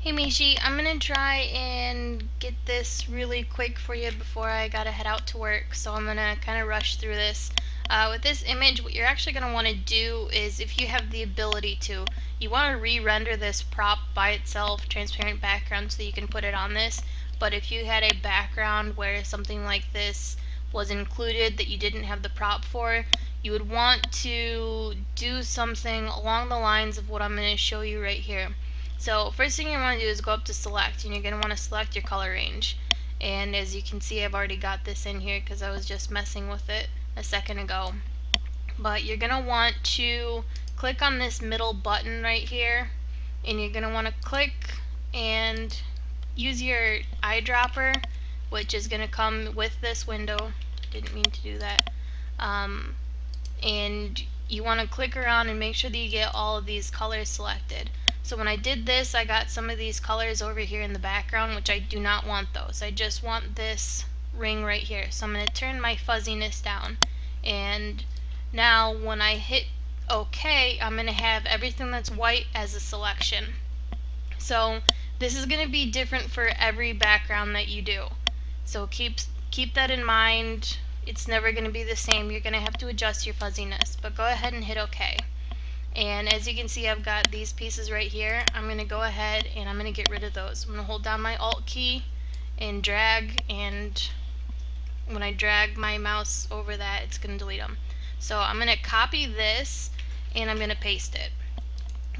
Hey Meeshy, I'm gonna try and get this really quick for you before I gotta head out to work, so I'm gonna kind of rush through this. With this image, what you're actually gonna want to do is, if you have the ability to, you want to re-render this prop by itself, transparent background, so that you can put it on this. But if you had a background where something like this was included that you didn't have the prop for, you would want to do something along the lines of what I'm going to show you right here. So first thing you want to do is go up to select, and you're going to want to select your color range. And as you can see, I've already got this in here because I was just messing with it a second ago. But you're going to want to click on this middle button right here, and you're going to want to click and use your eyedropper, which is going to come with this window. Didn't mean to do that. And you want to click around and make sure that you get all of these colors selected. So when I did this, I got some of these colors over here in the background, which I do not want those. I just want this ring right here. So I'm going to turn my fuzziness down. And now when I hit OK, I'm going to have everything that's white as a selection. So this is going to be different for every background that you do. So keep that in mind. It's never going to be the same. You're going to have to adjust your fuzziness, but go ahead and hit OK. And as you can see, I've got these pieces right here. I'm going to go ahead and I'm going to get rid of those. I'm going to hold down my Alt key and drag, and when I drag my mouse over that, it's going to delete them. So I'm going to copy this and I'm going to paste it.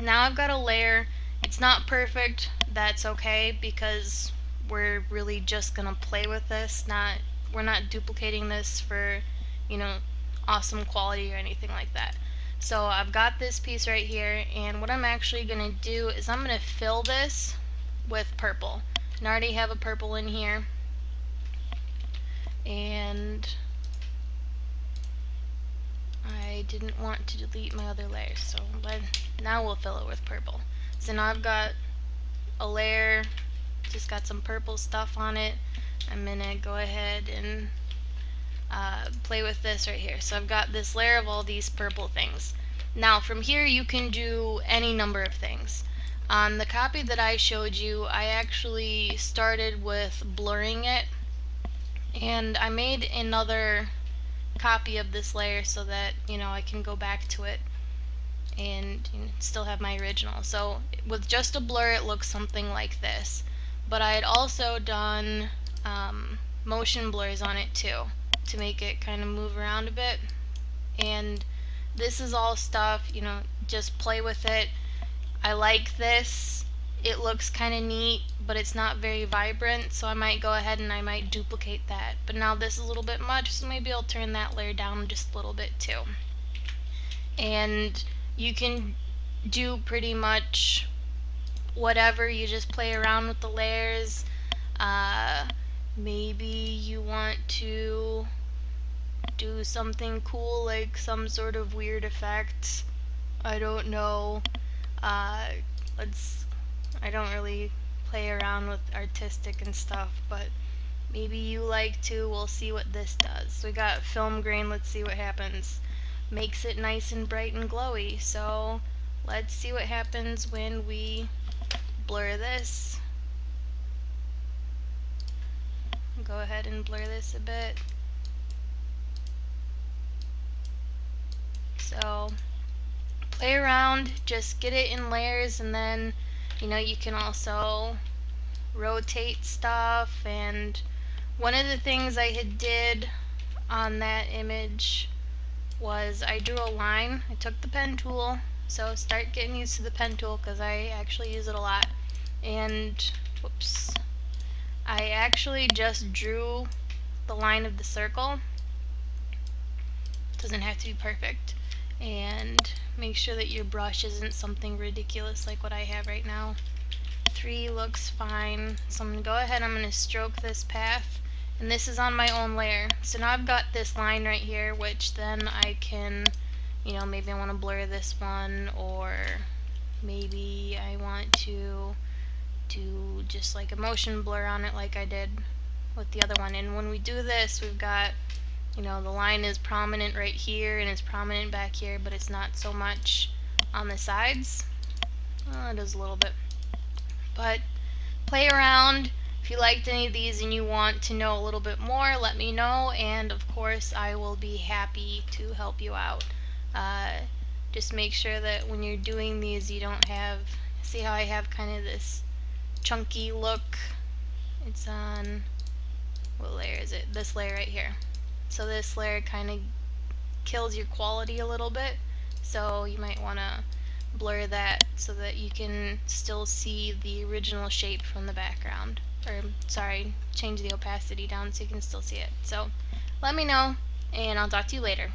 Now I've got a layer. It's not perfect. That's okay, because we're really just going to play with this. We're not duplicating this for, awesome quality or anything like that. So I've got this piece right here, and what I'm actually going to do is I'm going to fill this with purple. And I already have a purple in here, and I didn't want to delete my other layers, so now we'll fill it with purple. So now I've got a layer, just got some purple stuff on it. I'm going to go ahead and play with this right here. So I've got this layer of all these purple things. Now from here you can do any number of things. On the copy that I showed you, I actually started with blurring it, and I made another copy of this layer so that I can go back to it and still have my original. So with just a blur, it looks something like this. But I had also done motion blurs on it too, to make it kind of move around a bit. And this is all stuff, just play with it. I like this. It looks kind of neat, but it's not very vibrant, so I might go ahead and I might duplicate that. But now this is a little bit much, so maybe I'll turn that layer down just a little bit too. And you can do pretty much whatever. You just play around with the layers. Maybe you want to do something cool, like some sort of weird effect. I don't know. I don't really play around with artistic and stuff, but maybe you like to. We'll see what this does. So we got film grain. Let's see what happens. Makes it nice and bright and glowy. So let's see what happens when we blur this. Go ahead and blur this a bit. So play around, just get it in layers, and then you can also rotate stuff. And one of the things I did on that image was I drew a line. I took the pen tool, so start getting used to the pen tool because I actually use it a lot. And whoops, I actually just drew the line of the circle. Doesn't have to be perfect. And make sure that your brush isn't something ridiculous like what I have right now. 3 looks fine. So I'm going to go ahead, I'm going to stroke this path, and this is on my own layer. So now I've got this line right here, which then I can, maybe I want to blur this one, or maybe I want to do just like a motion blur on it like I did with the other one. And when we do this, we've got, the line is prominent right here and it's prominent back here, but it's not so much on the sides. Well, it is a little bit. But play around. If you liked any of these and you want to know a little bit more, let me know, and of course I will be happy to help you out. Just make sure that when you're doing these you don't have, see how I have kind of this chunky look? It's on, what layer is it? This layer right here. So this layer kind of kills your quality a little bit, so you might want to blur that so that you can still see the original shape from the background. Or, sorry, change the opacity down so you can still see it. So let me know, and I'll talk to you later.